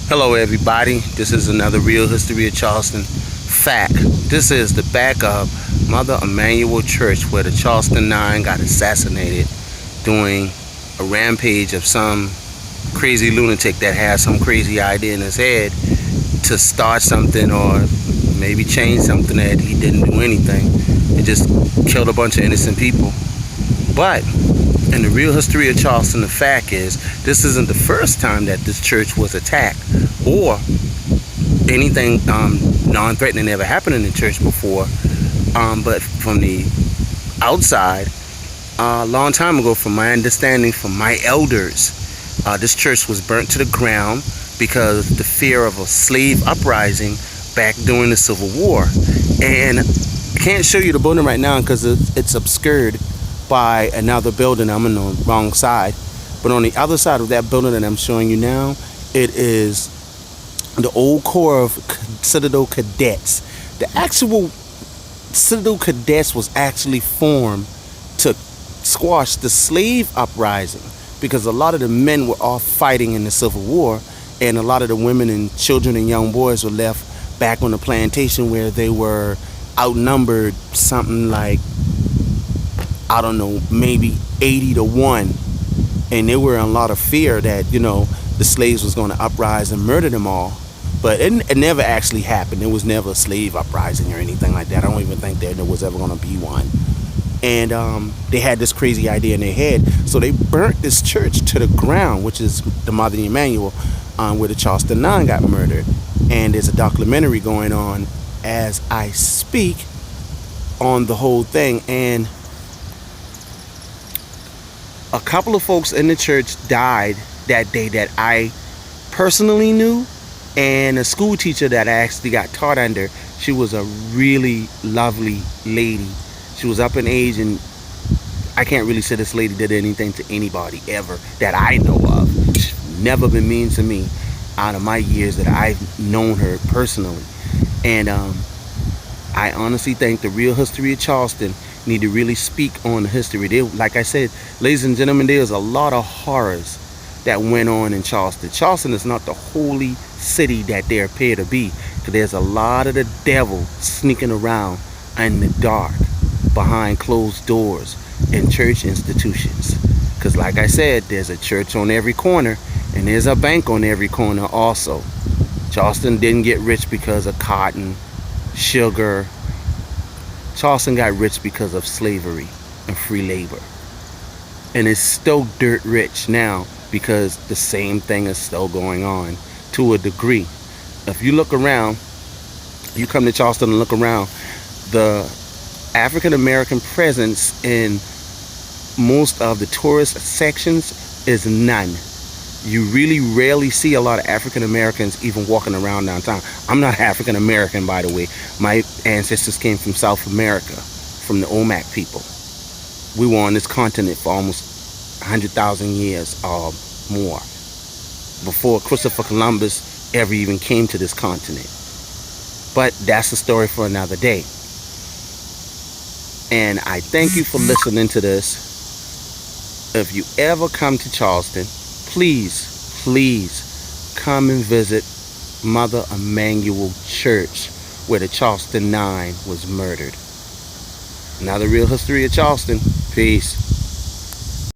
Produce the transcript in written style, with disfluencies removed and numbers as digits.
Hello, everybody. This is another Real History of Charleston fact. This is the back of Mother Emanuel Church, where the Charleston Nine got assassinated during a rampage of some crazy lunatic that has some crazy idea in his head to start something or maybe change something that he didn't do anything. It just killed a bunch of innocent people. But in the Real History of Charleston, the fact is, this isn't the first time that this church was attacked or anything non-threatening ever happened in the church before. But from the outside, a long time ago, from my understanding, from my elders, this church was burnt to the ground because of the fear of a slave uprising back during the Civil War. And I can't show you the building right now because it's obscured by another building. I'm on the wrong side, but on the other side of that building that I'm showing you now, it is the old Corps of Citadel Cadets. The actual Citadel Cadets was actually formed to squash the slave uprising because a lot of the men were off fighting in the Civil War, and a lot of the women and children and young boys were left back on the plantation where they were outnumbered something like, I don't know, maybe 80-1, and they were in a lot of fear that, the slaves was going to uprise and murder them all. But it never actually happened. There was never a slave uprising or anything like that. I don't even think there was ever going to be one. And they had this crazy idea in their head, so they burnt this church to the ground, which is the Mother Emanuel, where the Charleston Nine got murdered. And there's a documentary going on as I speak on the whole thing. And a couple of folks in the church died that day that I personally knew, and a school teacher that I actually got taught under. She was a really lovely lady. She was up in age, and I can't really say this lady did anything to anybody ever that I know of. She's never been mean to me out of my years that I've known her personally. And I honestly think the Real History of Charleston need to really speak on the history. Like I said, ladies and gentlemen, there's a lot of horrors that went on in Charleston. Charleston is not the holy city that they appear to be, because there's a lot of the devil sneaking around in the dark behind closed doors in church institutions. Because like I said, there's a church on every corner, and there's a bank on every corner also. Charleston didn't get rich because of cotton, sugar. Charleston got rich because of slavery and free labor. And it's still dirt rich now because the same thing is still going on to a degree. If you look around, you come to Charleston and look around, the African American presence in most of the tourist sections is none. You really rarely see a lot of African Americans even walking around downtown. I'm not African American, by the way. My ancestors came from South America, from the Omak people. We were on this continent for almost 100,000 years or more before Christopher Columbus ever even came to this continent. But that's a story for another day. And I thank you for listening to this. If you ever come to Charleston, please come and visit Mother Emanuel Church, where the Charleston Nine was murdered. Another Real History of Charleston. Peace.